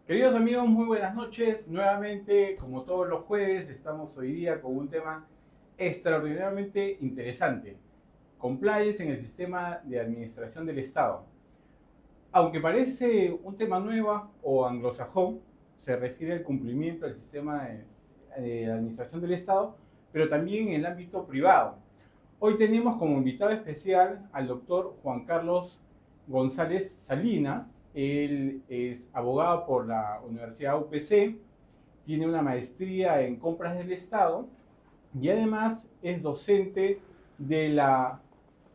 Queridos amigos, muy buenas noches. Nuevamente, como todos los jueves, estamos hoy día con un tema extraordinariamente interesante. Compliance en el sistema de administración del Estado. Aunque parece un tema nuevo o anglosajón, se refiere al cumplimiento del sistema de administración del Estado, pero también en el ámbito privado. Hoy tenemos como invitado especial al doctor Juan Carlos González Salinas. Él es abogado por la Universidad UPC, tiene una maestría en compras del Estado y además es docente de la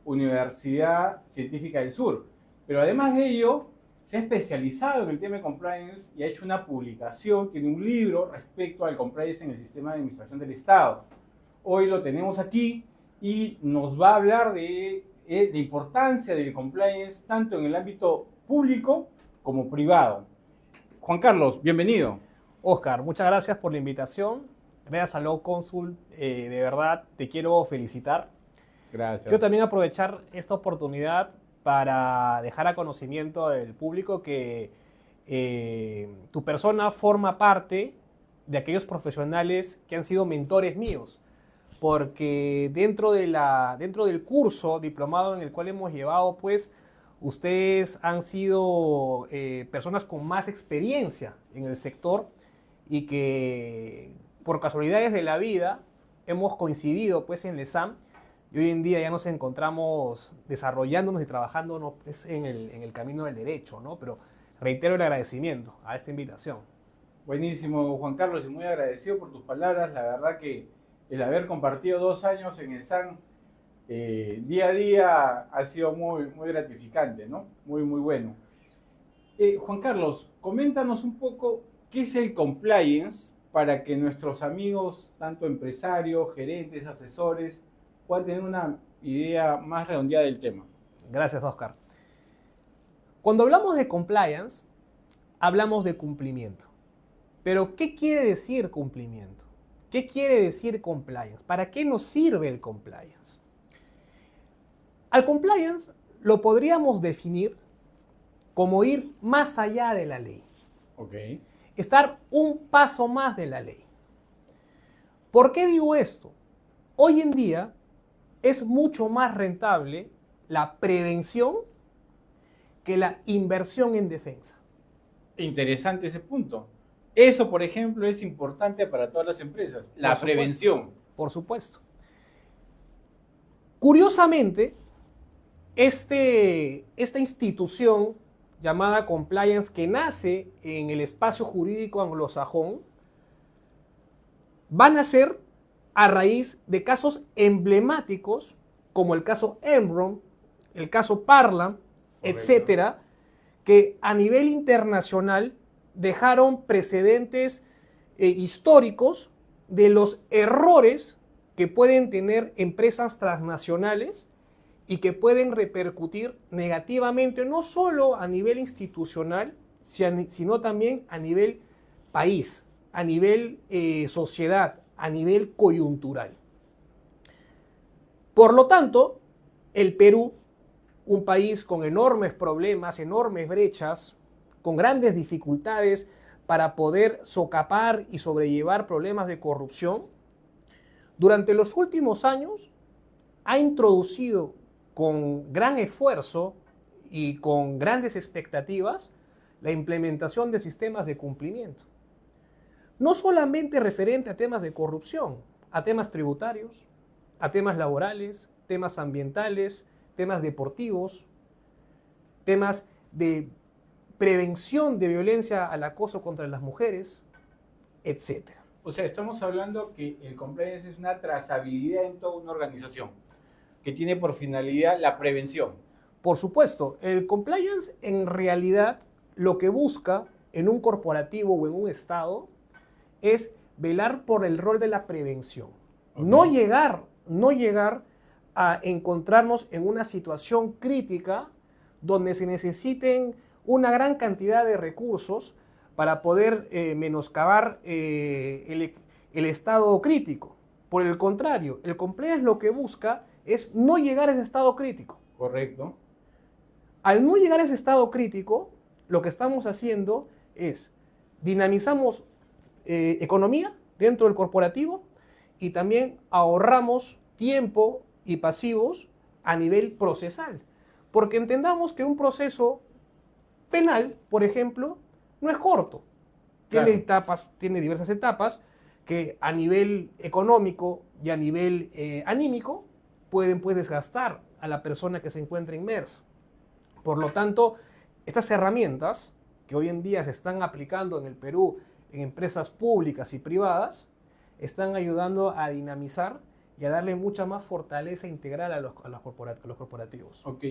Universidad Científica del Sur. Pero además de ello, se ha especializado en el tema de compliance y ha hecho una publicación, tiene un libro respecto al compliance en el sistema de administración del Estado. Hoy lo tenemos aquí y nos va a hablar de la importancia del compliance tanto en el ámbito público como privado. Juan Carlos, bienvenido. Oscar, muchas gracias por la invitación. Gracias a Law Consult, de verdad te quiero felicitar. Gracias. Quiero también aprovechar esta oportunidad para dejar a conocimiento del público que tu persona forma parte de aquellos profesionales que han sido mentores míos, porque dentro del curso diplomado en el cual hemos llevado, pues, ustedes han sido personas con más experiencia en el sector y que por casualidades de la vida hemos coincidido, pues, en el ESAM, y hoy en día ya nos encontramos desarrollándonos y trabajándonos, pues, en el camino del derecho, ¿no? Pero reitero el agradecimiento a esta invitación. Buenísimo, Juan Carlos, y muy agradecido por tus palabras. La verdad que el haber compartido 2 años en el SAN día a día ha sido muy, muy gratificante, ¿no? Muy, muy bueno. Juan Carlos, coméntanos un poco qué es el compliance para que nuestros amigos, tanto empresarios, gerentes, asesores, puedan tener una idea más redondeada del tema. Gracias, Oscar. Cuando hablamos de compliance, hablamos de cumplimiento. Pero, ¿qué quiere decir cumplimiento? ¿Qué quiere decir compliance? ¿Para qué nos sirve el compliance? Al compliance lo podríamos definir como ir más allá de la ley. Okay. Estar un paso más de la ley. ¿Por qué digo esto? Hoy en día es mucho más rentable la prevención que la inversión en defensa. Interesante ese punto. Eso, por ejemplo, es importante para todas las empresas, la prevención. Por supuesto. Curiosamente, esta institución llamada compliance, que nace en el espacio jurídico anglosajón, va a nacer a raíz de casos emblemáticos como el caso Enron, el caso Parlam, etcétera, que a nivel internacional dejaron precedentes históricos de los errores que pueden tener empresas transnacionales y que pueden repercutir negativamente no solo a nivel institucional, sino también a nivel país, a nivel sociedad, a nivel coyuntural. Por lo tanto, el Perú, un país con enormes problemas, enormes brechas, con grandes dificultades para poder socapar y sobrellevar problemas de corrupción, durante los últimos años ha introducido con gran esfuerzo y con grandes expectativas la implementación de sistemas de cumplimiento. No solamente referente a temas de corrupción, a temas tributarios, a temas laborales, temas ambientales, temas deportivos, temas de prevención de violencia al acoso contra las mujeres, etc. O sea, estamos hablando que el compliance es una trazabilidad en toda una organización que tiene por finalidad la prevención. Por supuesto, el compliance en realidad lo que busca en un corporativo o en un estado es velar por el rol de la prevención. Okay. No llegar a encontrarnos en una situación crítica donde se necesiten una gran cantidad de recursos para poder menoscabar el estado crítico. Por el contrario, el compliance lo que busca es no llegar a ese estado crítico. Correcto. Al no llegar a ese estado crítico, lo que estamos haciendo es dinamizamos economía dentro del corporativo y también ahorramos tiempo y pasivos a nivel procesal. Porque entendamos que un proceso penal, por ejemplo, no es corto. Claro. Tiene diversas etapas que a nivel económico y a nivel anímico pueden pues, desgastar a la persona que se encuentra inmersa. Por lo tanto, estas herramientas que hoy en día se están aplicando en el Perú en empresas públicas y privadas están ayudando a dinamizar y a darle mucha más fortaleza integral a los corporativos. Ok.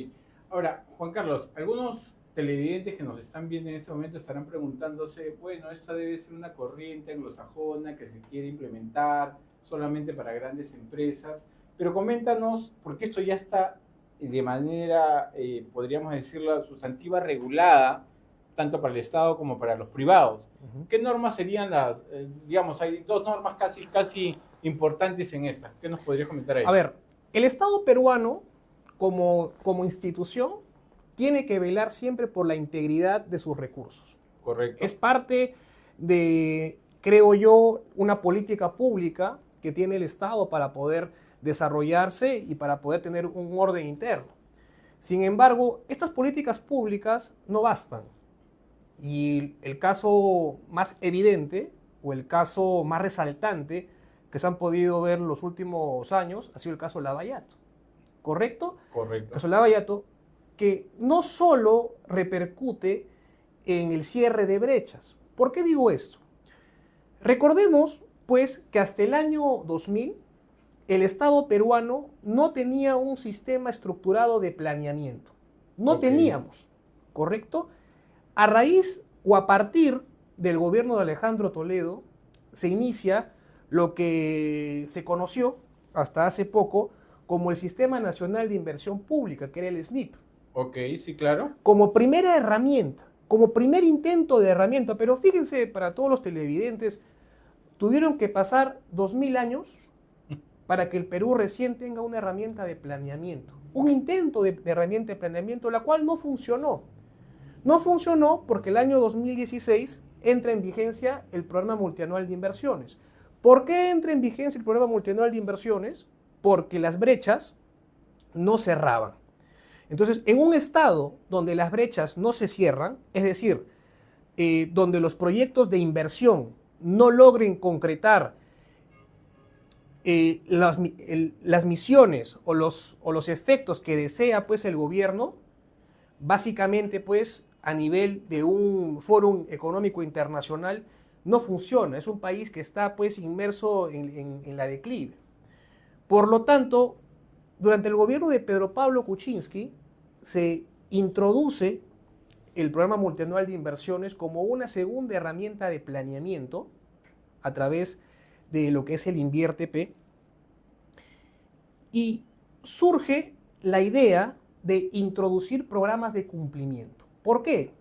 Ahora, Juan Carlos, algunos televidentes que nos están viendo en este momento estarán preguntándose, bueno, esta debe ser una corriente anglosajona que se quiere implementar solamente para grandes empresas, pero coméntanos, porque esto ya está de manera, podríamos decirlo, sustantiva regulada, tanto para el Estado como para los privados. ¿Qué normas serían las, digamos, hay dos normas casi importantes en esta? ¿Qué nos podrías comentar ahí? A ver, el Estado peruano, como institución, tiene que velar siempre por la integridad de sus recursos. Correcto. Es parte de, creo yo, una política pública que tiene el Estado para poder desarrollarse y para poder tener un orden interno. Sin embargo, estas políticas públicas no bastan. Y el caso más evidente o el caso más resaltante que se han podido ver en los últimos años ha sido el caso Lavallato. ¿Correcto? Correcto. El caso Lavallato, que no solo repercute en el cierre de brechas. ¿Por qué digo esto? Recordemos, pues, que hasta el año 2000 el Estado peruano no tenía un sistema estructurado de planeamiento. No teníamos, ¿correcto? A raíz o a partir del gobierno de Alejandro Toledo se inicia lo que se conoció hasta hace poco como el Sistema Nacional de Inversión Pública, que era el SNIP. Ok, sí, claro. Como primera herramienta, como primer intento de herramienta, pero fíjense, para todos los televidentes, tuvieron que pasar 2000 años para que el Perú recién tenga una herramienta de planeamiento, un intento de herramienta de planeamiento, la cual no funcionó. No funcionó porque el año 2016 entra en vigencia el Programa Multianual de Inversiones. ¿Por qué entra en vigencia el Programa Multianual de Inversiones? Porque las brechas no cerraban. Entonces, en un estado donde las brechas no se cierran, es decir, donde los proyectos de inversión no logren concretar las misiones o los efectos que desea pues, el gobierno, básicamente pues, a nivel de un foro económico internacional, no funciona. Es un país que está pues, inmerso en la declive. Por lo tanto, durante el gobierno de Pedro Pablo Kuczynski, se introduce el Programa Multianual de Inversiones como una segunda herramienta de planeamiento a través de lo que es el INVIERTE-P, y surge la idea de introducir programas de cumplimiento. ¿Por qué?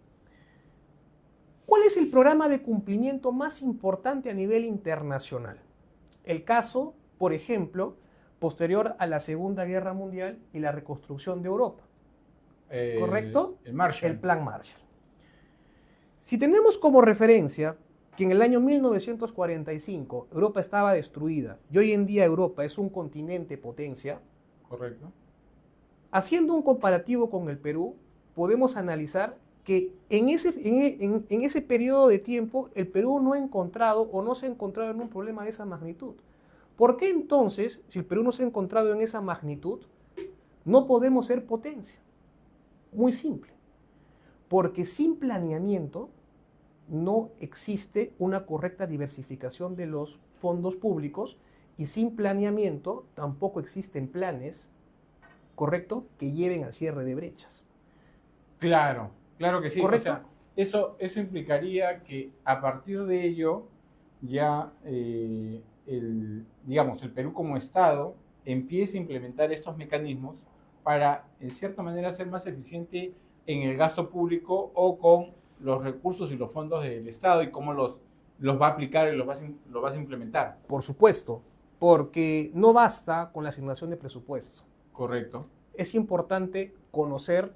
¿Cuál es el programa de cumplimiento más importante a nivel internacional? El caso, por ejemplo, posterior a la Segunda Guerra Mundial y la reconstrucción de Europa. ¿Correcto? El Marshall. El Plan Marshall. Si tenemos como referencia que en el año 1945 Europa estaba destruida y hoy en día Europa es un continente potencia, correcto, haciendo un comparativo con el Perú, podemos analizar que en ese periodo de tiempo el Perú no ha encontrado o no se ha encontrado en un problema de esa magnitud. ¿Por qué entonces, si el Perú no se ha encontrado en esa magnitud, no podemos ser potencia? Muy simple. Porque sin planeamiento no existe una correcta diversificación de los fondos públicos y sin planeamiento tampoco existen planes, ¿correcto?, que lleven al cierre de brechas. Claro, claro que sí. ¿Correcto? O sea, eso implicaría que a partir de ello ya, digamos, el Perú como Estado empiece a implementar estos mecanismos para, en cierta manera, ser más eficiente en el gasto público o con los recursos y los fondos del Estado y cómo los va a aplicar y los vas a implementar. Por supuesto, porque no basta con la asignación de presupuesto. Correcto. Es importante conocer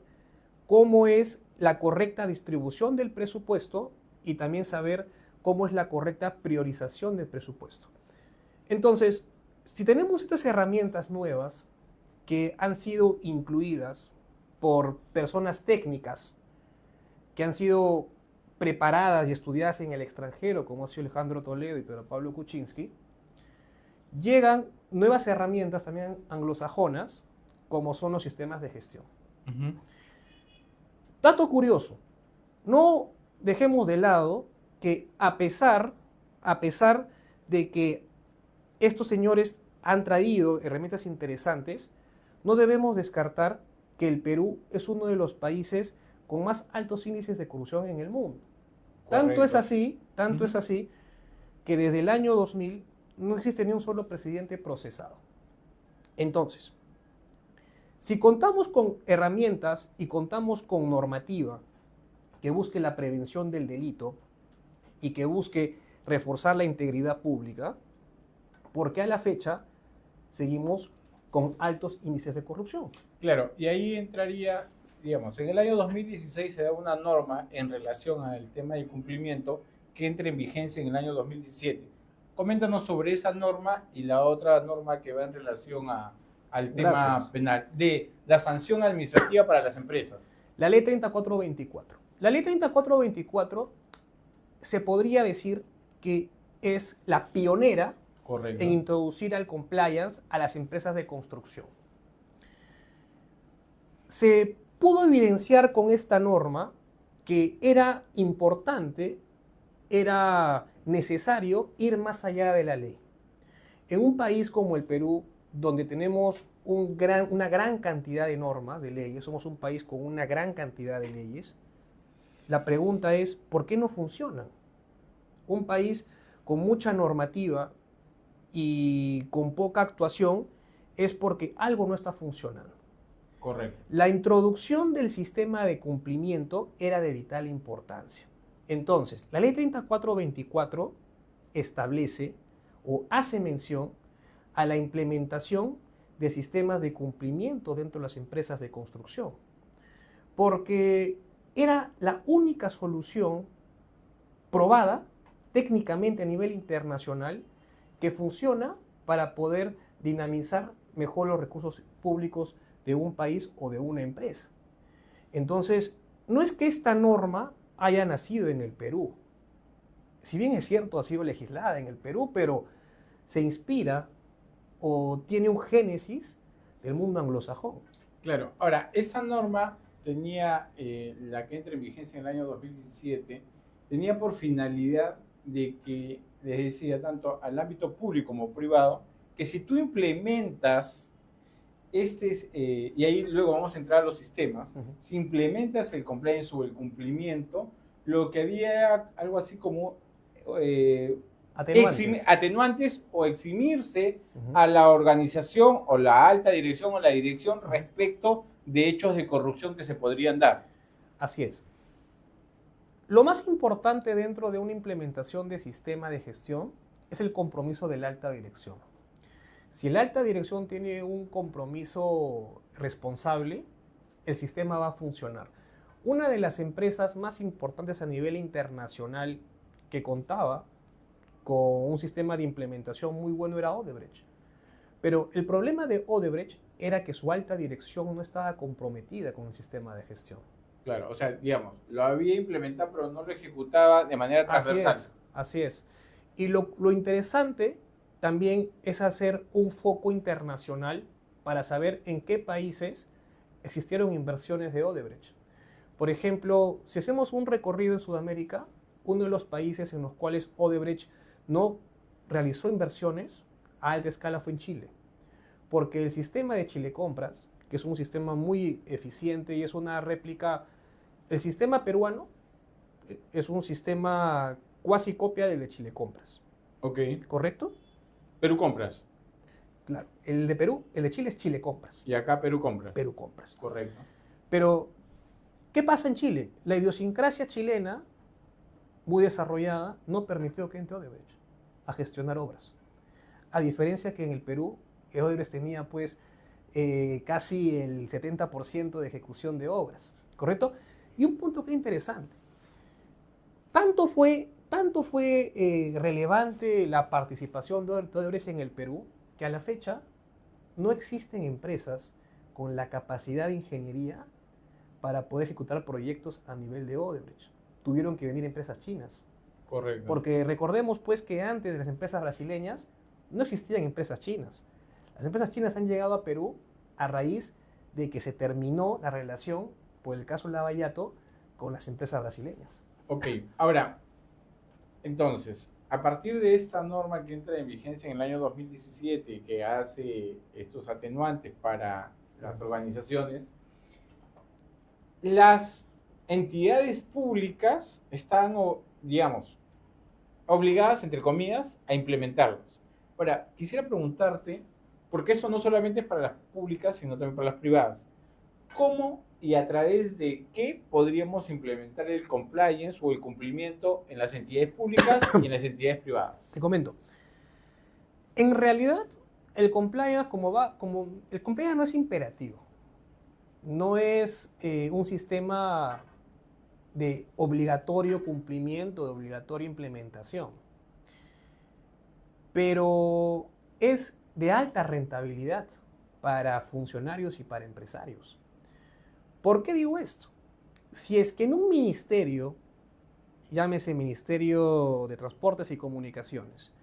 cómo es la correcta distribución del presupuesto y también saber cómo es la correcta priorización del presupuesto. Entonces, si tenemos estas herramientas nuevas que han sido incluidas por personas técnicas, que han sido preparadas y estudiadas en el extranjero, como ha sido Alejandro Toledo y Pedro Pablo Kuczynski, llegan nuevas herramientas también anglosajonas, como son los sistemas de gestión. Dato curioso, no dejemos de lado que a pesar de que estos señores han traído herramientas interesantes, no debemos descartar que el Perú es uno de los países con más altos índices de corrupción en el mundo. Correcto. Tanto es así, que desde el año 2000 no existe ni un solo presidente procesado. Entonces, si contamos con herramientas y contamos con normativa que busque la prevención del delito y que busque reforzar la integridad pública, ¿por qué a la fecha seguimos con altos índices de corrupción? Claro, y ahí entraría, digamos, en el año 2016 se da una norma en relación al tema del cumplimiento que entra en vigencia en el año 2017. Coméntanos sobre esa norma y la otra norma que va en relación al tema penal, de la sanción administrativa para las empresas. La ley 3424. La ley 3424 se podría decir que es la pionera Correcto. en introducir al compliance a las empresas de construcción. Se pudo evidenciar con esta norma que era importante, era necesario ir más allá de la ley. En un país como el Perú, donde tenemos una gran cantidad de normas, de leyes, somos un país con una gran cantidad de leyes, la pregunta es, ¿por qué no funcionan? Un país con mucha normativa y con poca actuación es porque algo no está funcionando. Correcto. La introducción del sistema de cumplimiento era de vital importancia. Entonces, la ley 3424 establece o hace mención a la implementación de sistemas de cumplimiento dentro de las empresas de construcción, porque era la única solución probada técnicamente a nivel internacional que funciona para poder dinamizar mejor los recursos públicos de un país o de una empresa. Entonces, no es que esta norma haya nacido en el Perú. Si bien es cierto, ha sido legislada en el Perú, pero se inspira o tiene un génesis del mundo anglosajón. Claro. Ahora, esa norma tenía, la que entra en vigencia en el año 2017, tenía por finalidad de que, les decía, tanto al ámbito público como privado, que si tú implementas y ahí luego vamos a entrar a los sistemas, si implementas el compliance o el cumplimiento, lo que había era algo así como atenuantes o eximirse a la organización o la alta dirección o la dirección respecto de hechos de corrupción que se podrían dar. Así es. Lo más importante dentro de una implementación de sistema de gestión es el compromiso de la alta dirección. Si la alta dirección tiene un compromiso responsable, el sistema va a funcionar. Una de las empresas más importantes a nivel internacional que contaba con un sistema de implementación muy bueno era Odebrecht. Pero el problema de Odebrecht era que su alta dirección no estaba comprometida con el sistema de gestión. Claro, o sea, digamos, lo había implementado, pero no lo ejecutaba de manera transversal. Así es. Y lo interesante también es hacer un foco internacional para saber en qué países existieron inversiones de Odebrecht. Por ejemplo, si hacemos un recorrido en Sudamérica, uno de los países en los cuales Odebrecht no realizó inversiones a alta escala fue en Chile, porque el sistema de Chile Compras, que es un sistema muy eficiente y es una réplica, el sistema peruano es un sistema cuasi copia del de Chile Compras. Ok. ¿Correcto? Perú Compras. Claro, el de Perú, el de Chile es Chile Compras. Y acá Perú Compras. Perú Compras. Correcto. Pero, ¿qué pasa en Chile? La idiosincrasia chilena, muy desarrollada, no permitió que entre Odebrecht a gestionar obras. A diferencia que en el Perú, Odebrecht tenía pues casi el 70% de ejecución de obras, ¿correcto? Y un punto que es interesante. Tanto Tanto fue relevante la participación de Odebrecht en el Perú que a la fecha no existen empresas con la capacidad de ingeniería para poder ejecutar proyectos a nivel de Odebrecht. Tuvieron que venir empresas chinas. Correcto. Porque recordemos pues que antes de las empresas brasileñas no existían empresas chinas. Las empresas chinas han llegado a Perú a raíz de que se terminó la relación, por el caso Lavallato, con las empresas brasileñas. Ok, ahora, entonces, a partir de esta norma que entra en vigencia en el año 2017, que hace estos atenuantes para las organizaciones, las entidades públicas están, digamos, obligadas, entre comillas, a implementarlos. Ahora, quisiera preguntarte, porque esto no solamente es para las públicas, sino también para las privadas, ¿cómo y a través de qué podríamos implementar el compliance o el cumplimiento en las entidades públicas y en las entidades privadas? Te comento. En realidad, el compliance, el compliance no es imperativo. No es un sistema de obligatorio cumplimiento, de obligatoria implementación. Pero es de alta rentabilidad para funcionarios y para empresarios. ¿Por qué digo esto? Si es que en un ministerio, llámese Ministerio de Transportes y Comunicaciones,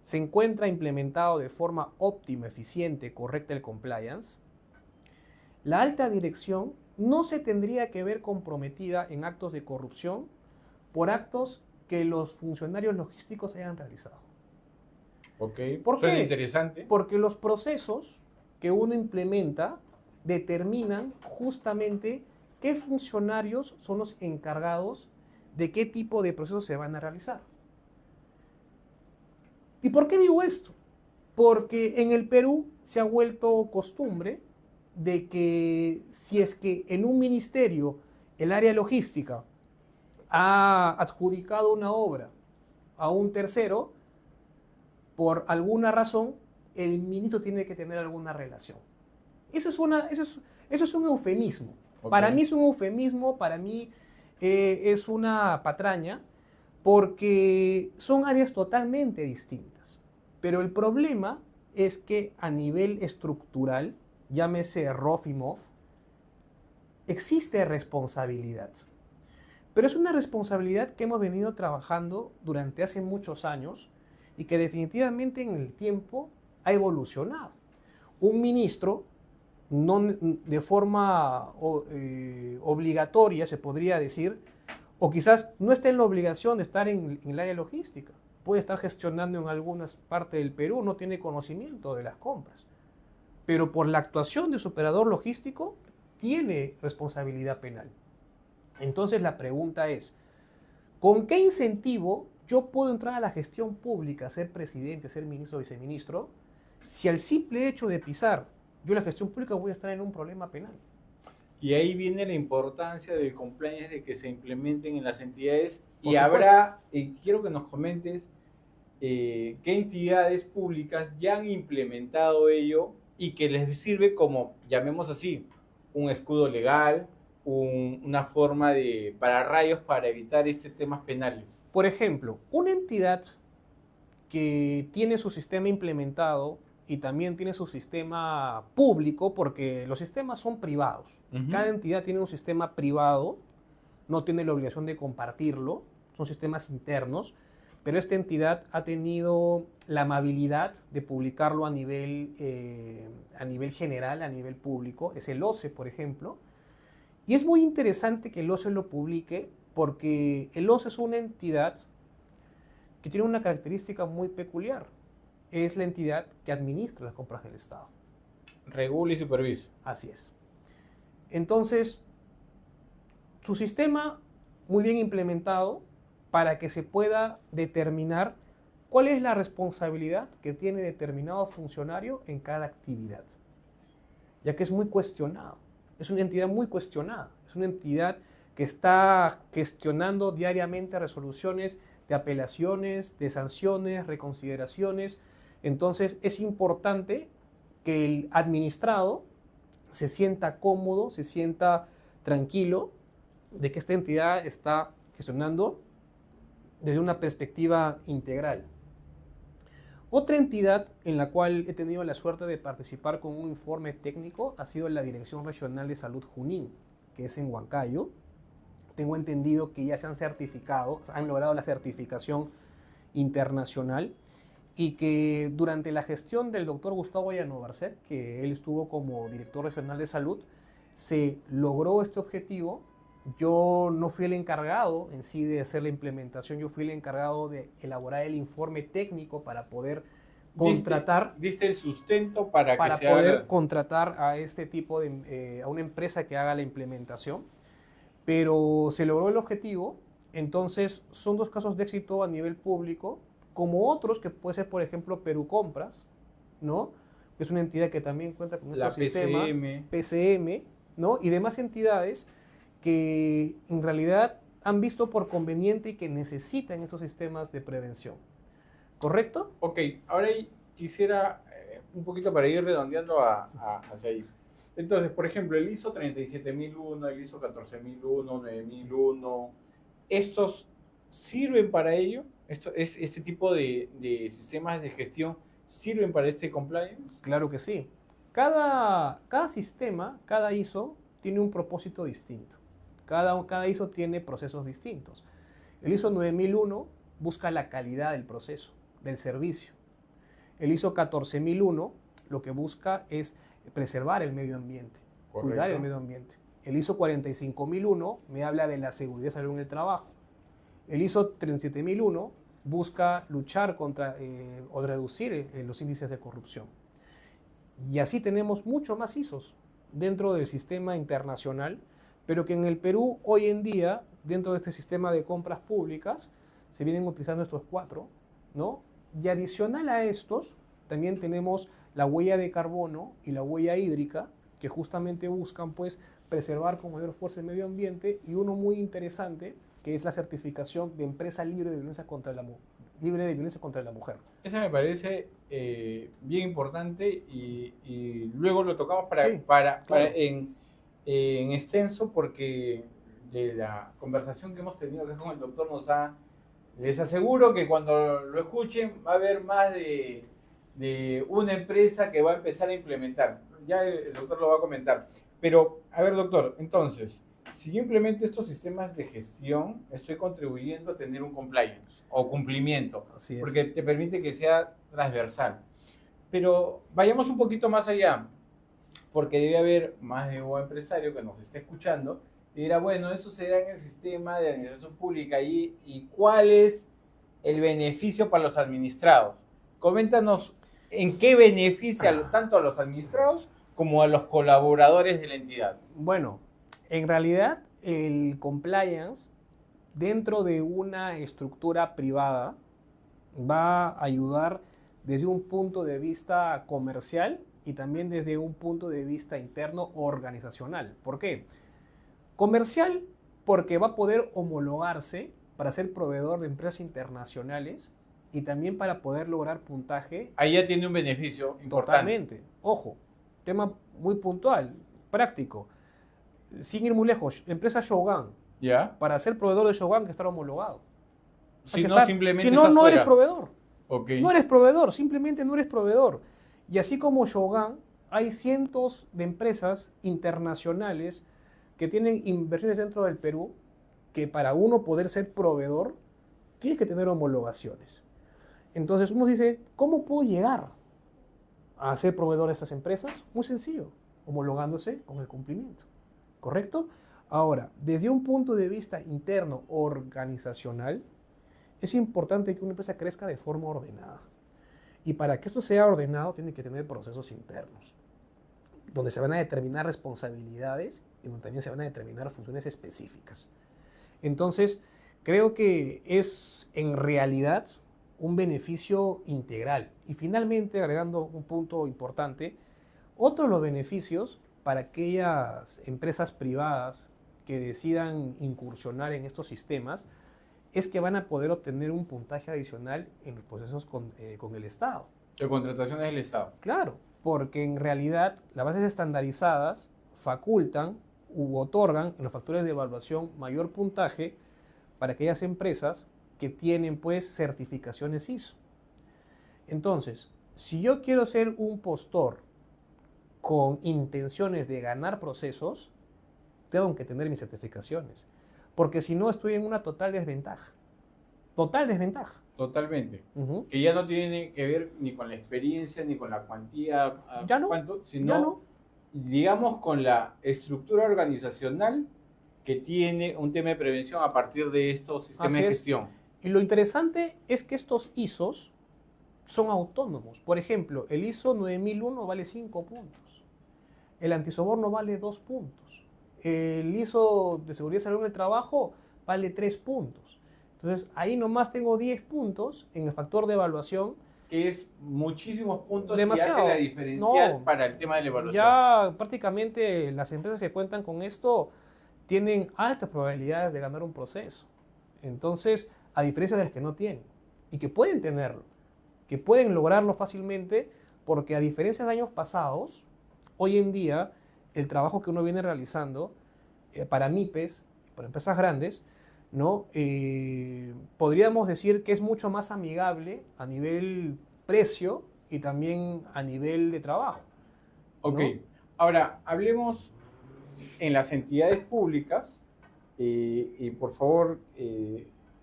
se encuentra implementado de forma óptima, eficiente, correcta el compliance, la alta dirección no se tendría que ver comprometida en actos de corrupción por actos que los funcionarios logísticos hayan realizado. Ok, ¿Por suena qué? interesante. Porque los procesos que uno implementa determinan justamente qué funcionarios son los encargados de qué tipo de procesos se van a realizar. ¿Y por qué digo esto? Porque en el Perú se ha vuelto costumbre de que si es que en un ministerio el área logística ha adjudicado una obra a un tercero, por alguna razón el ministro tiene que tener alguna relación. Eso es un eufemismo. Okay. Para mí es un eufemismo, para mí es una patraña, porque son áreas totalmente distintas. Pero el problema es que a nivel estructural, llámese ROF y MOF, existe responsabilidad. Pero es una responsabilidad que hemos venido trabajando durante hace muchos años y que definitivamente en el tiempo ha evolucionado. Un ministro, no de forma obligatoria, se podría decir, o quizás no esté en la obligación de estar en el área logística. Puede estar gestionando en algunas partes del Perú, no tiene conocimiento de las compras. Pero por la actuación de su operador logístico, tiene responsabilidad penal. Entonces la pregunta es, ¿con qué incentivo yo puedo entrar a la gestión pública, ser presidente, ser ministro o viceministro, si al simple hecho de pisar yo la gestión pública voy a estar en un problema penal? Y ahí viene la importancia del compliance, de que se implementen en las entidades. Y quiero que nos comentes qué entidades públicas ya han implementado ello y que les sirve como, llamemos así, un escudo legal, una forma de pararrayos para evitar temas penales. Por ejemplo, una entidad que tiene su sistema implementado y también tiene su sistema público, porque los sistemas son privados. Cada entidad tiene un sistema privado, no tiene la obligación de compartirlo, son sistemas internos, pero esta entidad ha tenido la amabilidad de publicarlo a nivel general, a nivel público. Es el OCE, por ejemplo. Y es muy interesante que el OCE lo publique, porque el OCE es una entidad que tiene una característica muy peculiar. Es la entidad que administra las compras del Estado. Regula y supervisa. Así es. Entonces, su sistema muy bien implementado para que se pueda determinar cuál es la responsabilidad que tiene determinado funcionario en cada actividad, ya que es muy cuestionado. Es una entidad muy cuestionada. Es una entidad que está gestionando diariamente resoluciones de apelaciones, de sanciones, reconsideraciones. Entonces es importante que el administrado se sienta cómodo, se sienta tranquilo de que esta entidad está gestionando desde una perspectiva integral. Otra entidad en la cual he tenido la suerte de participar con un informe técnico ha sido la Dirección Regional de Salud Junín, que es en Huancayo. Tengo entendido que ya se han certificado, han logrado la certificación internacional y que durante la gestión del doctor Gustavo Llano Barcet, que él estuvo como director regional de salud, se logró este objetivo. Yo no fui el encargado en sí de hacer la implementación, yo fui el encargado de elaborar el informe técnico para poder contratar. ¿Diste el sustento para que se poder haga? Contratar a este tipo de, a una empresa que haga la implementación, pero se logró el objetivo. Entonces son dos casos de éxito a nivel público, como otros que puede ser, por ejemplo, Perú Compras, ¿no? Que es una entidad que también cuenta con estos sistemas, PCM, ¿no? Y demás entidades que en realidad han visto por conveniente y que necesitan estos sistemas de prevención. ¿Correcto? Ok, ahora quisiera un poquito para ir redondeando hacia ahí. Entonces, por ejemplo, el ISO 37001, el ISO 14001, 9001, ¿estos sirven para ello? ¿Este tipo de sistemas de gestión sirven para este compliance? Claro que sí. Cada sistema, cada ISO, tiene un propósito distinto. Cada ISO tiene procesos distintos. El ISO 9001 busca la calidad del proceso, del servicio. El ISO 14001 lo que busca es preservar el medio ambiente, Correcto. Cuidar el medio ambiente. El ISO 45001 me habla de la seguridad y salud en el trabajo. El ISO 37001 busca luchar contra o reducir los índices de corrupción. Y así tenemos mucho más ISOs dentro del sistema internacional, pero que en el Perú hoy en día, dentro de este sistema de compras públicas, se vienen utilizando estos 4, ¿no? Y adicional a estos, también tenemos la huella de carbono y la huella hídrica, que justamente buscan pues preservar con mayor fuerza el medio ambiente, y uno muy interesante, que es la certificación de empresa libre de violencia contra la mujer. Esa me parece bien importante y luego lo tocamos en extenso, porque de la conversación que hemos tenido con el doctor les aseguro que cuando lo escuchen va a haber más de una empresa que va a empezar a implementar. Ya el doctor lo va a comentar. Pero, a ver, doctor, entonces, si yo implemento estos sistemas de gestión, estoy contribuyendo a tener un compliance o cumplimiento, Así es. Porque te permite que sea transversal. Pero vayamos un poquito más allá, porque debe haber más de un empresario que nos esté escuchando y dirá, bueno, eso será en el sistema de administración pública y ¿cuál es el beneficio para los administrados? Coméntanos en qué beneficia tanto a los administrados como a los colaboradores de la entidad. Bueno, en realidad el compliance dentro de una estructura privada va a ayudar desde un punto de vista comercial y también desde un punto de vista interno organizacional. ¿Por qué? Comercial, porque va a poder homologarse para ser proveedor de empresas internacionales y también para poder lograr puntaje. Ahí ya tiene un beneficio importante. Totalmente. Ojo, tema muy puntual, práctico. Sin ir muy lejos, empresa Shogun. ¿Ya? Para ser proveedor de Shogun, que estar homologado. O sea, Simplemente si no, no eres proveedor. Okay. No eres proveedor, simplemente no eres proveedor. Y así como Shogun, hay cientos de empresas internacionales que tienen inversiones dentro del Perú, que para uno poder ser proveedor, tienes que tener homologaciones. Entonces uno dice, ¿cómo puedo llegar a ser proveedor de estas empresas? Muy sencillo, homologándose con el cumplimiento. ¿Correcto? Ahora, desde un punto de vista interno organizacional, es importante que una empresa crezca de forma ordenada. Y para que esto sea ordenado, tiene que tener procesos internos, donde se van a determinar responsabilidades y donde también se van a determinar funciones específicas. Entonces, creo que es en realidad un beneficio integral. Y finalmente, agregando un punto importante, otro de los beneficios para aquellas empresas privadas que decidan incursionar en estos sistemas es que van a poder obtener un puntaje adicional en los procesos con el Estado. De contrataciones del Estado. Claro, porque en realidad las bases estandarizadas facultan u otorgan en los factores de evaluación mayor puntaje para aquellas empresas que tienen pues certificaciones ISO. Entonces, si yo quiero ser un postor con intenciones de ganar procesos, tengo que tener mis certificaciones, porque si no estoy en una total desventaja. Total desventaja. Totalmente. Ujú. Que ya no tiene que ver ni con la experiencia, ni con la cuantía, Ya no, cuánto, ya sino, no. digamos, con la estructura organizacional que tiene un tema de prevención a partir de estos sistemas Así de es. gestión. Y lo interesante es que estos ISOs son autónomos. Por ejemplo, el ISO 9001 vale 5 puntos. El antisoborno vale 2 puntos. El ISO de seguridad y salud en el trabajo vale 3 puntos. Entonces, ahí nomás tengo 10 puntos en el factor de evaluación. Que es muchísimos puntos y hace Demasiado. la diferencial No, para el tema de la evaluación. ya prácticamente las empresas que cuentan con esto tienen altas probabilidades de ganar un proceso. Entonces, a diferencia de las que no tienen y que pueden tenerlo, que pueden lograrlo fácilmente, porque a diferencia de años pasados, hoy en día el trabajo que uno viene realizando para MIPES, para empresas grandes, ¿no? Podríamos decir que es mucho más amigable a nivel precio y también a nivel de trabajo. Ok, ¿no? ahora hablemos en las entidades públicas y por favor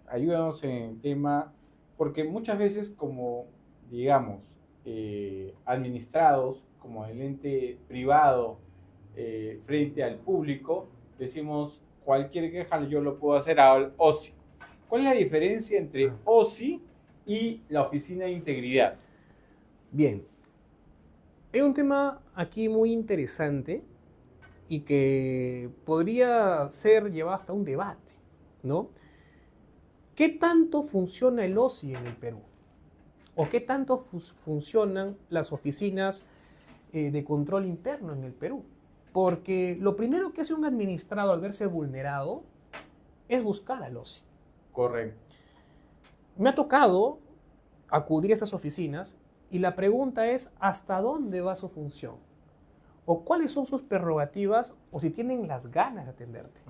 ayúdanos en el tema, porque muchas veces como, digamos, administrados, como el ente privado frente al público, decimos cualquier queja yo lo puedo hacer al OSI. ¿Cuál es la diferencia entre OSI y la Oficina de Integridad? Bien, hay un tema aquí muy interesante y que podría ser llevado hasta un debate, ¿no? ¿Qué tanto funciona el OSI en el Perú? ¿O qué tanto funcionan las oficinas de control interno en el Perú? Porque lo primero que hace un administrado al verse vulnerado es buscar al OSI. Correcto. Me ha tocado acudir a estas oficinas y la pregunta es ¿hasta dónde va su función? O cuáles son sus prerrogativas o si tienen las ganas de atenderte.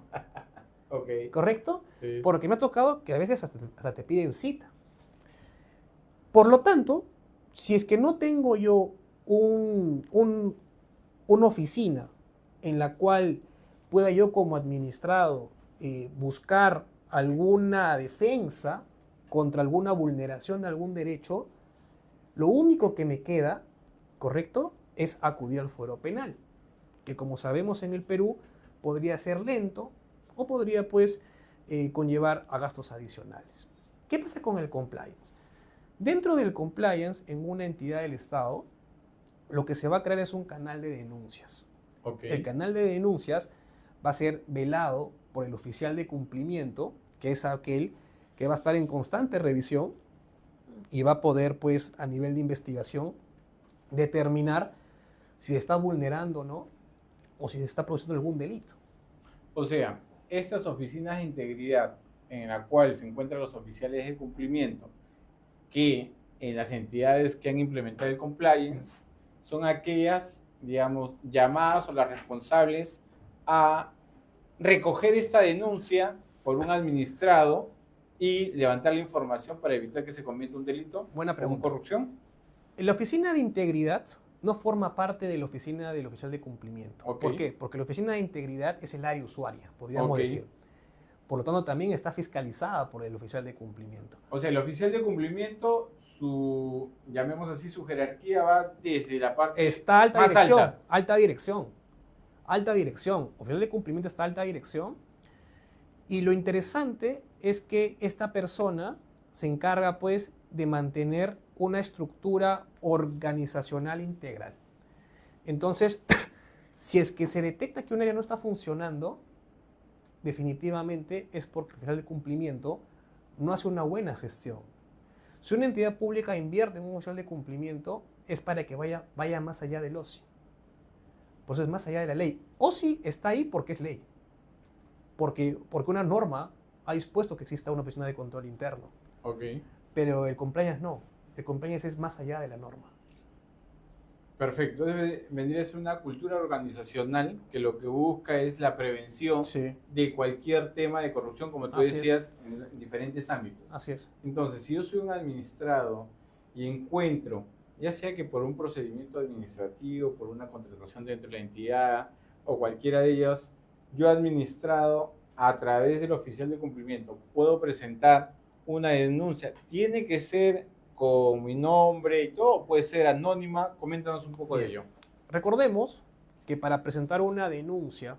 Okay. ¿Correcto? Sí. Porque me ha tocado que a veces hasta te piden cita. Por lo tanto, si es que no tengo yo una oficina en la cual pueda yo como administrado buscar alguna defensa contra alguna vulneración de algún derecho, lo único que me queda, ¿correcto?, es acudir al fuero penal, que como sabemos en el Perú podría ser lento o podría pues conllevar a gastos adicionales. ¿Qué pasa con el compliance? Dentro del compliance, en una entidad del Estado, lo que se va a crear es un canal de denuncias. Okay. El canal de denuncias va a ser velado por el oficial de cumplimiento, que es aquel que va a estar en constante revisión y va a poder, pues, a nivel de investigación, determinar si se está vulnerando o no, o si se está produciendo algún delito. O sea, estas oficinas de integridad en la cual se encuentran los oficiales de cumplimiento, que en las entidades que han implementado el compliance, son aquellas, digamos, llamadas o las responsables a recoger esta denuncia por un administrado y levantar la información para evitar que se cometa un delito. Buena pregunta. ¿Con corrupción? La oficina de integridad no forma parte de la oficina del oficial de cumplimiento. Okay. ¿Por qué? Porque la oficina de integridad es el área usuaria, podríamos Okay. decir. Por lo tanto, también está fiscalizada por el oficial de cumplimiento. O sea, el oficial de cumplimiento, su, llamemos así, su jerarquía va desde la parte está alta más dirección, alta. Alta dirección. Alta dirección. Oficial de cumplimiento está alta dirección. Y lo interesante es que esta persona se encarga, pues, de mantener una estructura organizacional integral. Entonces, si es que se detecta que un área no está funcionando, definitivamente es porque el oficial de cumplimiento no hace una buena gestión. Si una entidad pública invierte en un oficial de cumplimiento, es para que vaya más allá del OSI. Por eso es más allá de la ley. OSI está ahí porque es ley. Porque una norma ha dispuesto que exista una oficina de control interno. Okay. Pero el compliance no. El compliance es más allá de la norma. Perfecto. Entonces, vendría a ser una cultura organizacional que lo que busca es la prevención Sí, de cualquier tema de corrupción, como tú así es, decías, en diferentes ámbitos. así es. Entonces, si yo soy un administrado y encuentro, ya sea que por un procedimiento administrativo, por una contratación dentro de la entidad o cualquiera de ellos, yo administrado a través del oficial de cumplimiento puedo presentar una denuncia. Tiene que ser con mi nombre y todo, puede ser anónima. Coméntanos un poco de Bien, ello. recordemos que para presentar una denuncia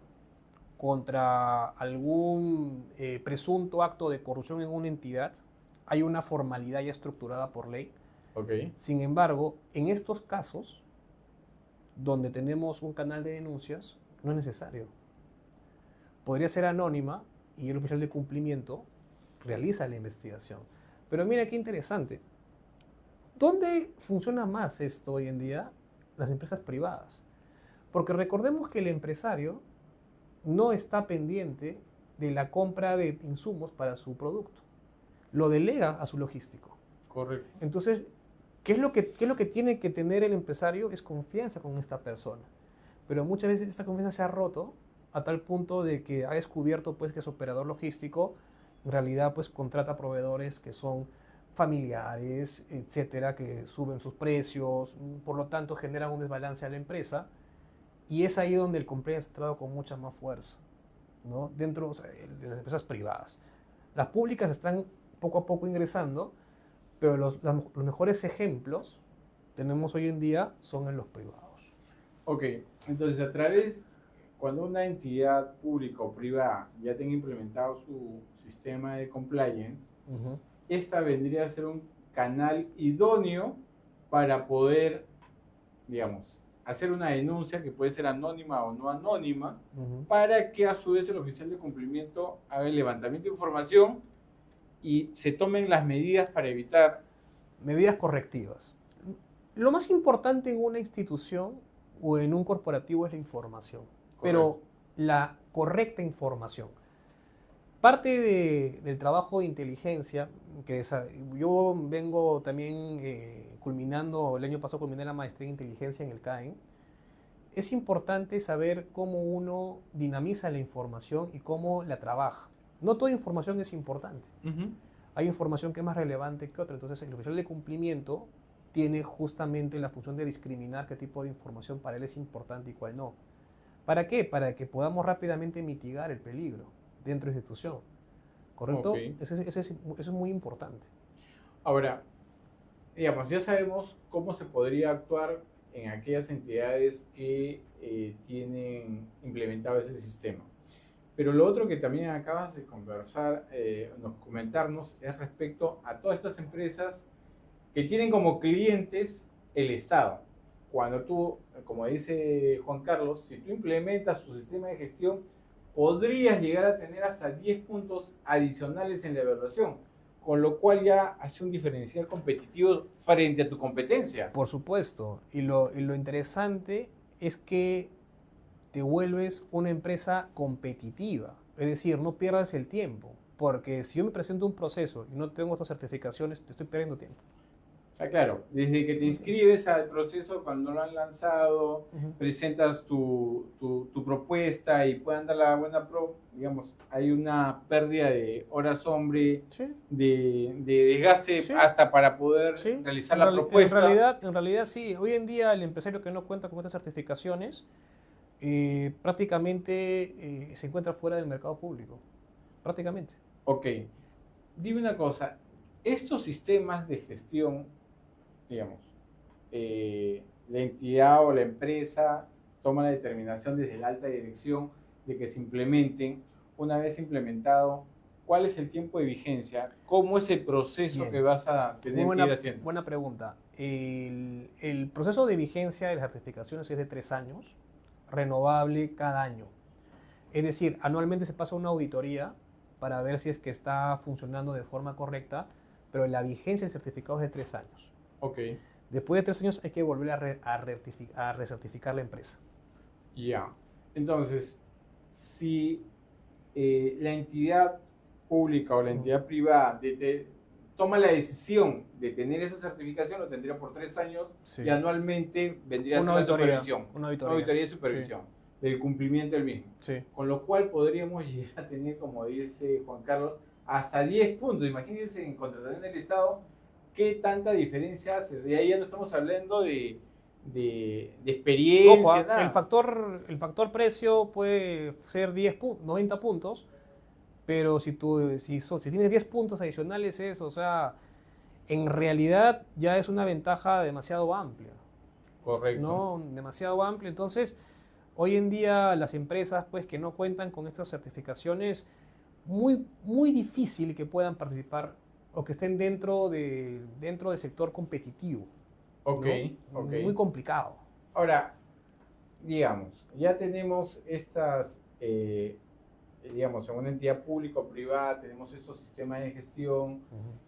contra algún presunto acto de corrupción en una entidad, hay una formalidad ya estructurada por ley. Ok, Sin embargo, en estos casos, donde tenemos un canal de denuncias, no es necesario. Podría ser anónima y el oficial de cumplimiento realiza la investigación. Pero mira qué interesante. ¿Dónde funciona más esto hoy en día? Las empresas privadas. Porque recordemos que el empresario no está pendiente de la compra de insumos para su producto. Lo delega a su logístico. correcto. Entonces, ¿qué es lo que tiene que tener el empresario? Es confianza con esta persona. Pero muchas veces esta confianza se ha roto a tal punto de que ha descubierto pues, que su operador logístico en realidad pues, contrata proveedores que son familiares, etcétera, que suben sus precios, por lo tanto generan un desbalance a la empresa. Y es ahí donde el compliance ha entrado con mucha más fuerza, ¿no? Dentro, o sea, de las empresas privadas. Las públicas están poco a poco ingresando, pero los mejores ejemplos tenemos hoy en día son en los privados. Ok, entonces cuando una entidad pública o privada ya tenga implementado su sistema de compliance, Ujú, esta vendría a ser un canal idóneo para poder, digamos, hacer una denuncia que puede ser anónima o no anónima, ujú. para que a su vez el oficial de cumplimiento haga el levantamiento de información y se tomen las medidas para evitar. Medidas correctivas. Lo más importante en una institución o en un corporativo es la información, Correcto. pero la correcta información. Parte del trabajo de inteligencia, yo vengo también culminando, el año pasado culminé la maestría en inteligencia en el CAEN, es importante saber cómo uno dinamiza la información y cómo la trabaja. No toda información es importante. Ujú. Hay información que es más relevante que otra. Entonces, el oficial de cumplimiento tiene justamente la función de discriminar qué tipo de información para él es importante y cuál no. ¿Para qué? Para que podamos rápidamente mitigar el peligro dentro de la institución. Ok. ¿Correcto? Eso es muy importante. Ahora, digamos, ya sabemos cómo se podría actuar en aquellas entidades que tienen implementado ese sistema. Pero lo otro que también acabas de conversar, comentarnos, es respecto a todas estas empresas que tienen como clientes el Estado. Cuando tú, como dice Juan Carlos, si tú implementas tu sistema de gestión, podrías llegar a tener hasta 10 puntos adicionales en la evaluación, con lo cual ya hace un diferencial competitivo frente a tu competencia. Por supuesto. Y lo interesante es que te vuelves una empresa competitiva. Es decir, no pierdas el tiempo. Porque si yo me presento un proceso y no tengo estas certificaciones, te estoy perdiendo tiempo. O sea, claro, desde que te inscribes al proceso, cuando lo han lanzado, Ujú. presentas tu propuesta y puedan dar la buena pro, digamos, hay una pérdida de horas hombre, Sí, de desgaste sí, hasta para poder sí. realizar la En propuesta. realidad, en realidad sí. Hoy en día el empresario que no cuenta con estas certificaciones prácticamente se encuentra fuera del mercado público. Prácticamente. Ok, dime una cosa, estos sistemas de gestión, digamos, la entidad o la empresa toma la determinación desde la alta dirección de que se implementen. Una vez implementado, ¿cuál es el tiempo de vigencia? ¿Cómo es el proceso que Bien. vas a Muy tener que ir buena, haciendo? buena pregunta. El proceso de vigencia de las certificaciones es de 3 años, renovable cada año. Es decir, anualmente se pasa una auditoría para ver si es que está funcionando de forma correcta, pero la vigencia del certificado es de 3 años. Ok, Después de 3 años hay que volver a recertificar la empresa. ya. Entonces, si la entidad pública o la Ujú. entidad privada toma la decisión de tener esa certificación, lo tendría por 3 años Sí. y anualmente vendría a ser Una la auditoría, supervisión. una Una auditoría. auditoría de supervisión del cumplimiento del mismo. Sí. Con lo cual podríamos llegar a tener, como dice Juan Carlos, hasta 10 puntos. Imagínense en contratación del Estado qué tanta diferencia hace. Y ahí ya no estamos hablando de Ojo, experiencia, nada. el factor precio puede ser 90 puntos, pero si tienes 10 puntos adicionales, o sea, en realidad ya es una ventaja demasiado amplia. Correcto. ¿No? Demasiado amplia. Entonces, hoy en día las empresas pues, que no cuentan con estas certificaciones, muy difícil que puedan participar o que estén dentro del sector competitivo. Ok, ¿no? ok. Muy complicado. Ahora, digamos, ya tenemos digamos, en una entidad pública o privada, tenemos estos sistemas de gestión,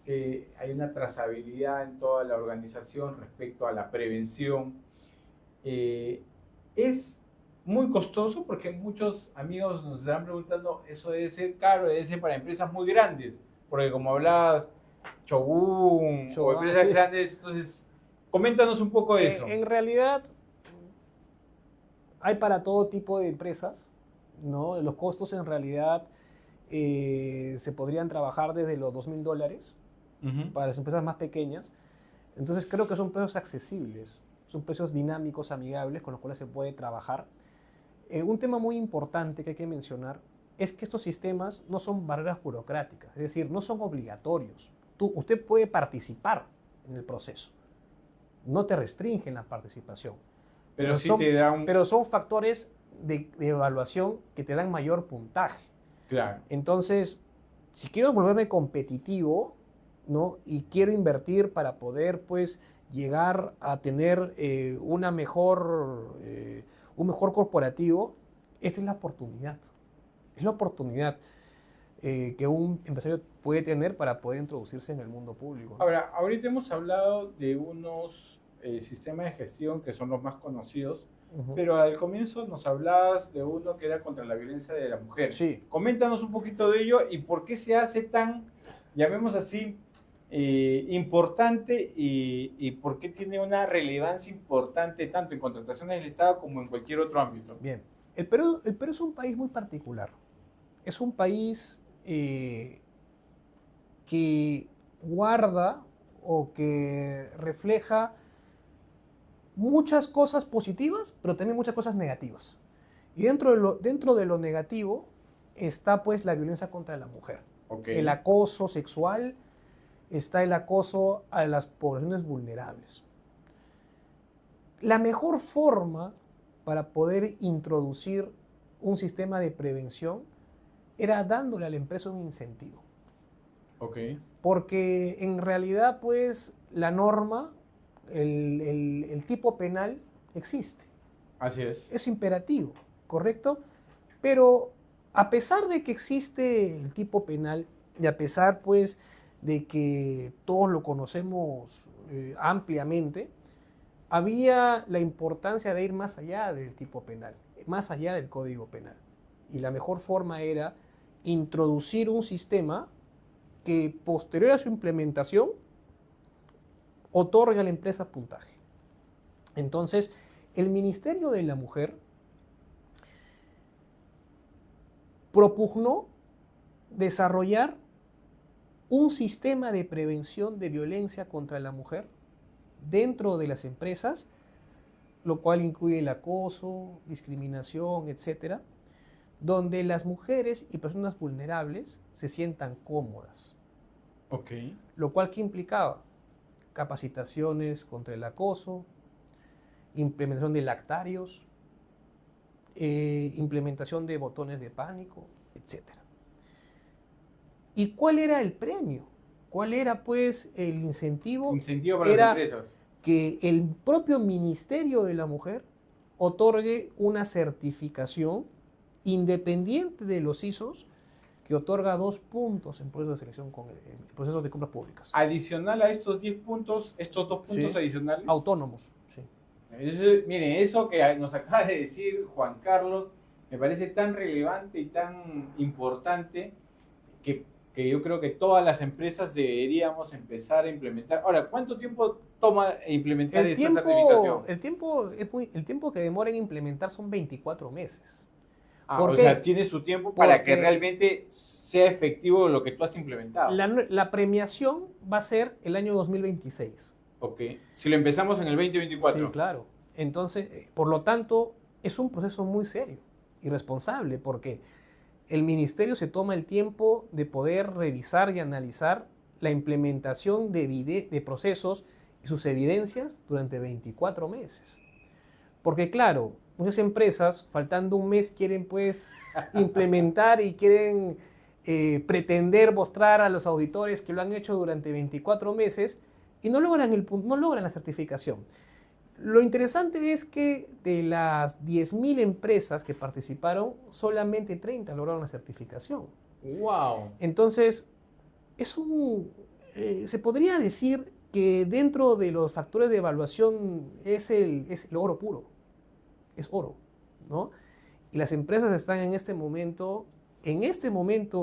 que hay una trazabilidad en toda la organización respecto a la prevención. Es muy costoso porque muchos amigos nos están preguntando, eso debe ser caro, debe ser para empresas muy grandes, porque como hablabas, Shogun o empresas sí. grandes, entonces, coméntanos un poco eso. En realidad, hay para todo tipo de empresas, ¿no? Los costos en realidad se podrían trabajar desde los $2.000 para las empresas más pequeñas. Entonces creo que son precios accesibles, son precios dinámicos, amigables, con los cuales se puede trabajar. Un tema muy importante que hay que mencionar es que estos sistemas no son barreras burocráticas, es decir, no son obligatorios. Usted puede participar en el proceso, no te restringen la participación. Pero sí te da pero son factores de evaluación que te dan mayor puntaje. Claro. Entonces, si quiero volverme competitivo, ¿no? Y quiero invertir para poder, pues, llegar a tener un mejor corporativo, esta es la oportunidad. Es la oportunidad que un empresario puede tener para poder introducirse en el mundo público. Ahora, ahorita hemos hablado de unos sistemas de gestión que son los más conocidos, pero al comienzo nos hablabas de uno que era contra la violencia de la mujer. Sí. Coméntanos un poquito de ello y por qué se hace tan, llamemos así, importante y por qué tiene una relevancia importante tanto en contrataciones del Estado como en cualquier otro ámbito. Bien, el Perú es un país muy particular. Es un país que guarda o que refleja muchas cosas positivas, pero también muchas cosas negativas. Y dentro de lo negativo está pues la violencia contra la mujer. Okay. El acoso sexual, está el acoso a las poblaciones vulnerables. La mejor forma para poder introducir un sistema de prevención era dándole a la empresa un incentivo. Okay. Porque en realidad pues la norma, el tipo penal existe. Así es. Es imperativo, ¿correcto? Pero a pesar de que existe el tipo penal y a pesar pues de que todos lo conocemos ampliamente, había la importancia de ir más allá del tipo penal, más allá del Código Penal. Y la mejor forma era introducir un sistema que posterior a su implementación otorga a la empresa puntaje. Entonces, el Ministerio de la Mujer propugnó desarrollar un sistema de prevención de violencia contra la mujer dentro de las empresas, lo cual incluye el acoso, discriminación, etcétera, donde las mujeres y personas vulnerables se sientan cómodas. Okay. Lo cual, ¿qué implicaba? Capacitaciones contra el acoso, implementación de lactarios, implementación de botones de pánico, etcétera. ¿Y cuál era el premio? ¿Cuál era, pues, el incentivo? Incentivo para las empresas. Que el propio Ministerio de la Mujer otorgue una certificación independiente de los ISOs que otorga 2 puntos en procesos de selección en procesos de compras públicas. Adicional a estos 10 puntos, estos 2 puntos Sí. adicionales. Autónomos, sí. Miren, eso que nos acaba de decir Juan Carlos me parece tan relevante y tan importante que que yo creo que todas las empresas deberíamos empezar a implementar. Ahora, ¿cuánto tiempo toma implementar esta certificación? El tiempo que demora en implementar son 24 meses. Ah, ¿Por o qué? sea, tiene su tiempo para que Porque realmente sea efectivo lo que tú has implementado. la premiación va a ser el año 2026. Ok. Si lo empezamos en el 2024. Sí, claro. Entonces, por lo tanto, es un proceso muy serio y responsable porque el ministerio se toma el tiempo de poder revisar y analizar la implementación de procesos y sus evidencias durante 24 meses. Porque claro, muchas empresas, faltando un mes, quieren pues implementar y quieren pretender mostrar a los auditores que lo han hecho durante 24 meses y no logran, no logran la certificación. Lo interesante es que de las 10.000 empresas que participaron, solamente 30 lograron la certificación. ¡Wow! Entonces, se podría decir que dentro de los factores de evaluación es el oro puro, es oro, ¿no? Y las empresas están en este momento,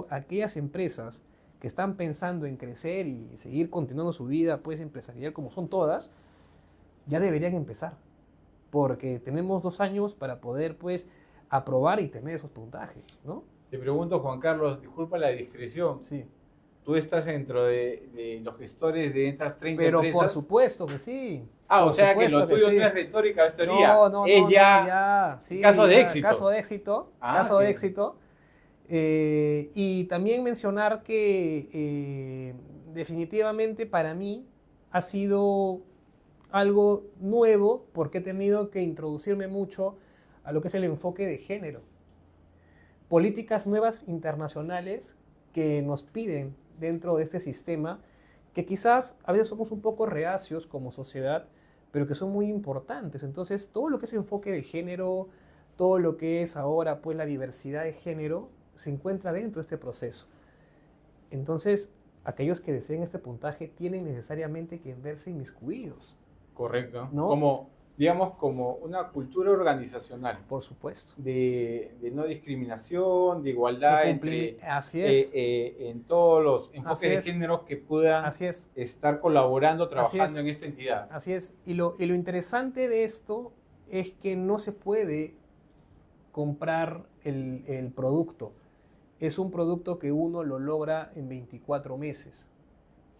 aquellas empresas que están pensando en crecer y seguir continuando su vida pues empresarial como son todas, ya deberían empezar, porque tenemos 2 años para poder pues aprobar y tener esos puntajes, ¿no? Te pregunto, Juan Carlos, disculpa la discreción. Sí. ¿Tú estás dentro de los gestores de estas 30 Pero empresas? por supuesto que sí. Ah, Por o sea que lo supuesto tuyo sí. no es retórica, es teoría. No, es ya ya, sí, caso de ya, éxito. Caso de éxito. Ah, Caso de ok. éxito. Y también mencionar que definitivamente para mí ha sido algo nuevo porque he tenido que introducirme mucho a lo que es el enfoque de género. Políticas nuevas internacionales que nos piden dentro de este sistema, que quizás a veces somos un poco reacios como sociedad, pero que son muy importantes. Entonces, todo lo que es enfoque de género, todo lo que es ahora pues la diversidad de género, se encuentra dentro de este proceso. Entonces, aquellos que deseen este puntaje tienen necesariamente que verse inmiscuidos. Correcto. ¿No? Como, digamos, como una cultura organizacional Por supuesto. de no discriminación, de igualdad Así es. en todos los enfoques Así de es. género que puedan Así es. estar colaborando, Así trabajando es. en esta entidad. Así es. Y lo interesante de esto es que no se puede comprar el producto. Es un producto que uno lo logra en 24 meses.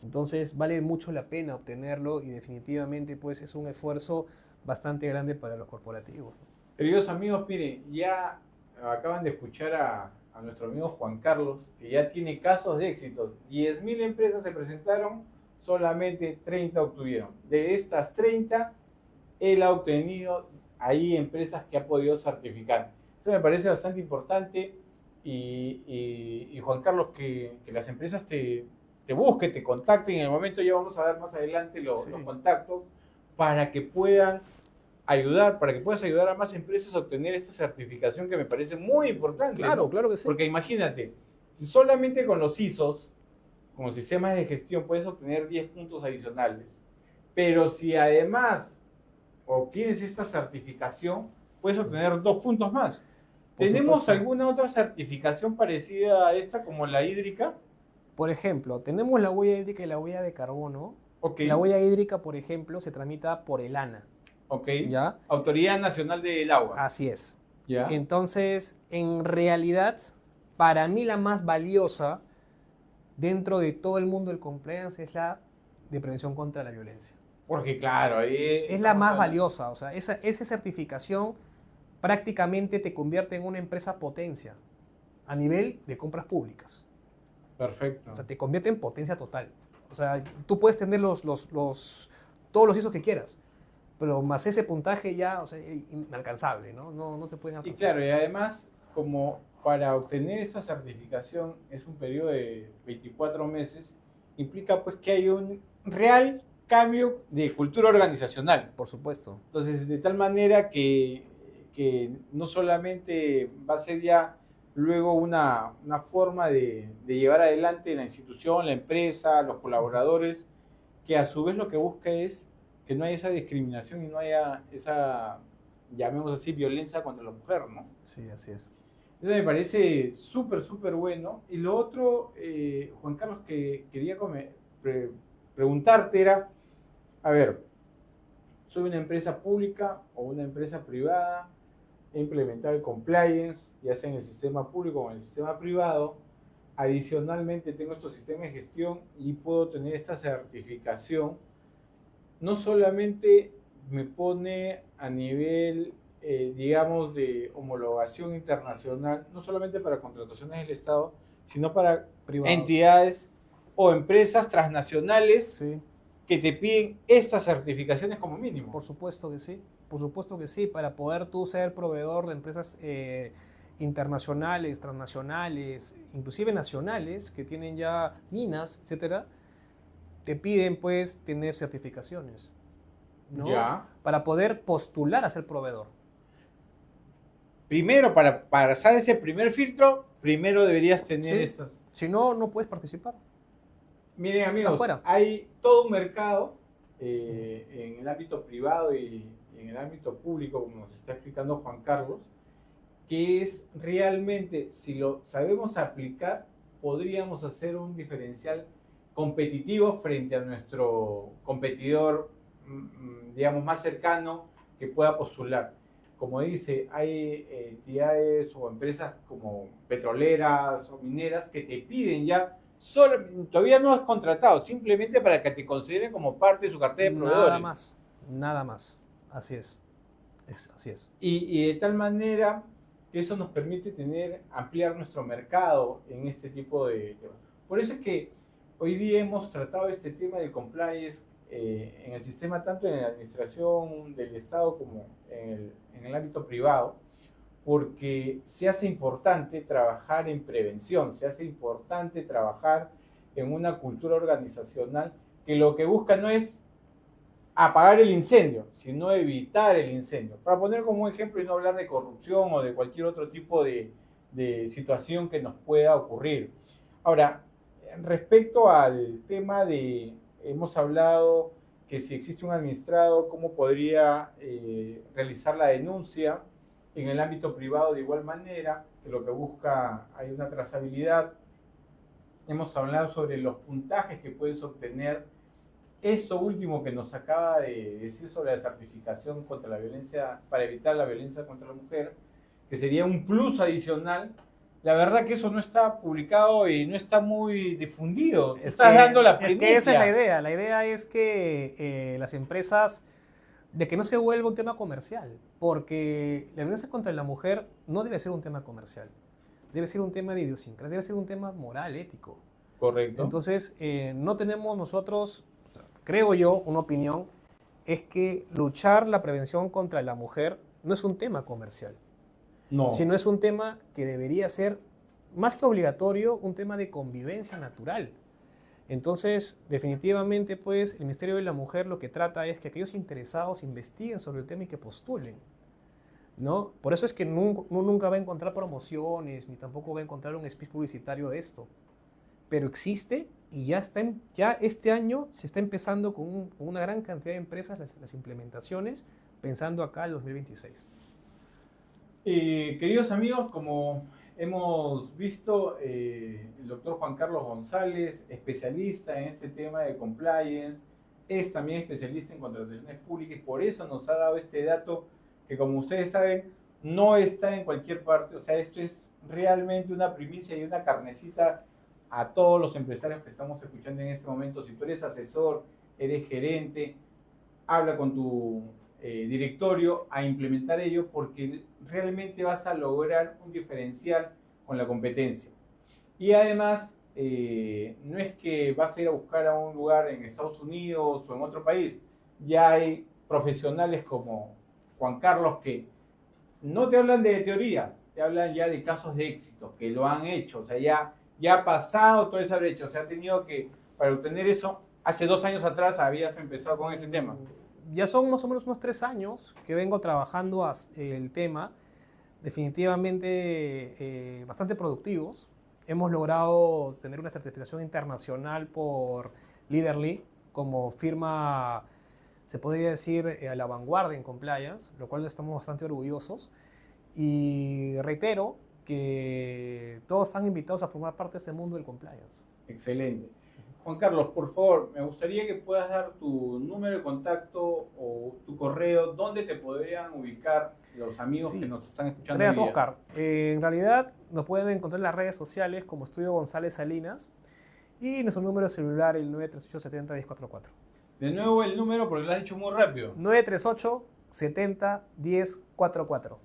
Entonces vale mucho la pena obtenerlo y definitivamente pues es un esfuerzo bastante grande para los corporativos. Queridos amigos, miren, ya acaban de escuchar a nuestro amigo Juan Carlos, que ya tiene casos de éxito. 10.000 empresas se presentaron, solamente 30 obtuvieron. De estas 30, él ha obtenido ahí empresas que ha podido certificar. Eso me parece bastante importante y Juan Carlos, que las empresas te busquen, te contacten. En el momento ya vamos a dar más adelante los contactos para que puedan ayudar, para que puedas ayudar a más empresas a obtener esta certificación que me parece muy importante. Claro, ¿no? claro que sí. Porque imagínate, si solamente con los ISOs, como sistemas de gestión, puedes obtener 10 puntos adicionales, pero si además obtienes esta certificación, puedes obtener 2 puntos más. ¿Tenemos alguna otra certificación parecida a esta, como la hídrica? Por ejemplo, tenemos la huella hídrica y la huella de carbono. Okay. La huella hídrica, por ejemplo, se tramita por el ANA. Ok. ¿Ya? Autoridad Nacional del Agua. Así es. ¿Ya? Entonces, en realidad, para mí la más valiosa dentro de todo el mundo del compliance es la de prevención contra la violencia. Porque claro, ahí es la más valiosa. O sea, esa certificación prácticamente te convierte en una empresa potencia a nivel de compras públicas. Perfecto. O sea, te convierte en potencia total. O sea, tú puedes tener todos los ISOs que quieras, pero más ese puntaje ya, o sea, inalcanzable, ¿no? No te pueden alcanzar. Y claro, y además, como para obtener esta certificación es un periodo de 24 meses, implica pues que hay un real cambio de cultura organizacional. Por supuesto. Entonces, de tal manera que no solamente va a ser ya luego una forma de llevar adelante la institución, la empresa, los colaboradores, que a su vez lo que busca es que no haya esa discriminación y no haya esa, llamémoslo así, violencia contra la mujer, ¿no? Sí, así es. Eso me parece súper, súper bueno. Y lo otro, Juan Carlos, que quería preguntarte era, a ver, soy una empresa pública o una empresa privada, he implementado el compliance, ya sea en el sistema público o en el sistema privado. Adicionalmente tengo estos sistemas de gestión y puedo tener esta certificación. No solamente me pone a nivel, digamos, de homologación internacional, no solamente para contrataciones del Estado, sino para Privados. entidades o empresas transnacionales Sí. que te piden estas certificaciones como mínimo. Por supuesto que sí, por supuesto que sí, para poder tú ser proveedor de empresas internacionales, transnacionales, inclusive nacionales, que tienen ya minas, etcétera, te piden pues tener certificaciones, ¿no? Ya. Para poder postular a ser proveedor. Primero, para pasar ese primer filtro, primero deberías tener Sí. estas. Si no, no puedes participar. Miren Está amigos, fuera. hay todo un mercado en el ámbito privado y en el ámbito público, como nos está explicando Juan Carlos, que es realmente, si lo sabemos aplicar, podríamos hacer un diferencial competitivo frente a nuestro competidor, digamos, más cercano que pueda postular. Como dice, hay entidades o empresas como petroleras o mineras que te piden ya, todavía no has contratado, simplemente para que te consideren como parte de su cartera de proveedores. Nada más, nada más. Así es. Así es. Y de tal manera que eso nos permite ampliar nuestro mercado en este tipo de temas. Por eso es que hoy día hemos tratado este tema del compliance en el sistema, tanto en la administración del Estado como en el ámbito privado, porque se hace importante trabajar en prevención, se hace importante trabajar en una cultura organizacional que lo que busca no es apagar el incendio, sino evitar el incendio. Para poner como un ejemplo y no hablar de corrupción o de cualquier otro tipo de situación que nos pueda ocurrir. Ahora, respecto al tema hemos hablado que si existe un administrado, cómo podría realizar la denuncia en el ámbito privado de igual manera, que lo que busca hay una trazabilidad. Hemos hablado sobre los puntajes que puedes obtener. Esto último que nos acaba de decir sobre la certificación contra la violencia, para evitar la violencia contra la mujer, que sería un plus adicional, la verdad que eso no está publicado y no está muy difundido. Estás dando la primicia. Es que esa es la idea. La idea es que las empresas, de que no se vuelva un tema comercial, porque la violencia contra la mujer no debe ser un tema comercial, debe ser un tema de idiosincrasia, debe ser un tema moral, ético. Correcto. Entonces, no tenemos nosotros, creo yo, una opinión, es que luchar la prevención contra la mujer no es un tema comercial, No. sino es un tema que debería ser, más que obligatorio, un tema de convivencia natural. Entonces, definitivamente, pues, el Ministerio de la Mujer lo que trata es que aquellos interesados investiguen sobre el tema y que postulen, ¿no? Por eso es que nunca va a encontrar promociones, ni tampoco va a encontrar un speech publicitario de esto. Pero existe y ya este año se está empezando con una gran cantidad de empresas las implementaciones, pensando acá en 2026. Queridos amigos, como hemos visto, el doctor Juan Carlos González, especialista en este tema de compliance, es también especialista en contrataciones públicas y por eso nos ha dado este dato que, como ustedes saben, no está en cualquier parte. O sea, esto es realmente una primicia y una carnecita a todos los empresarios que estamos escuchando en este momento. Si tú eres asesor, eres gerente, habla con tu directorio a implementar ello porque realmente vas a lograr un diferencial con la competencia. Y además, no es que vas a ir a buscar a un lugar en Estados Unidos o en otro país. Ya hay profesionales como Juan Carlos que no te hablan de teoría, te hablan ya de casos de éxito, que lo han hecho. O sea, ya ha pasado toda esa brecha. O sea, ha tenido que, para obtener eso, hace 2 años atrás habías empezado con ese tema. Ya son más o menos unos 3 años que vengo trabajando el tema, definitivamente bastante productivos. Hemos logrado tener una certificación internacional por Leaderly como firma, se podría decir, a la vanguardia en compliance, lo cual estamos bastante orgullosos. Y reitero que todos están invitados a formar parte de ese mundo del compliance. Excelente. Juan Carlos, por favor, me gustaría que puedas dar tu número de contacto o tu correo, donde te podrían ubicar los amigos Sí. que nos están escuchando Gracias, hoy día. Oscar. En realidad nos pueden encontrar en las redes sociales como Estudio González Salinas y nuestro número de celular el 938-70-1044. De nuevo el número porque lo has dicho muy rápido. 938-70-1044.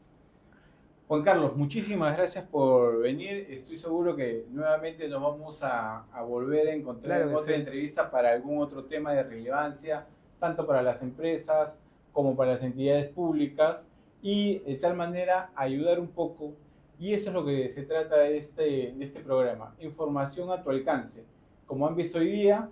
Juan Carlos, muchísimas gracias por venir. Estoy seguro que nuevamente nos vamos a volver a encontrar Claro en que otra sí. entrevista para algún otro tema de relevancia, tanto para las empresas como para las entidades públicas, y de tal manera ayudar un poco. Y eso es lo que se trata de este programa, información a tu alcance. Como han visto hoy día,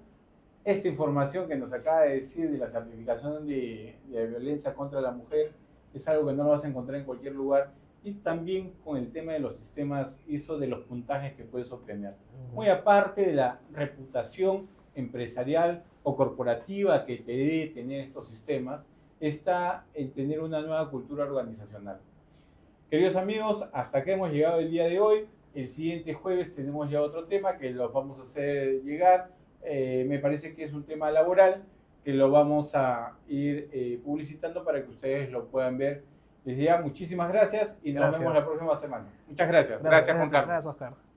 esta información que nos acaba de decir de la certificación de violencia contra la mujer es algo que no lo vas a encontrar en cualquier lugar, y también con el tema de los sistemas ISO, de los puntajes que puedes obtener. Muy aparte de la reputación empresarial o corporativa que te debe tener estos sistemas, está en tener una nueva cultura organizacional. Queridos amigos, hasta acá hemos llegado el día de hoy. El siguiente jueves tenemos ya otro tema que los vamos a hacer llegar. Me parece que es un tema laboral que lo vamos a ir publicitando para que ustedes lo puedan ver. Desde ya, muchísimas gracias y nos Gracias. vemos la próxima semana. Muchas gracias. Gracias, Juan Carlos. Gracias, Oscar.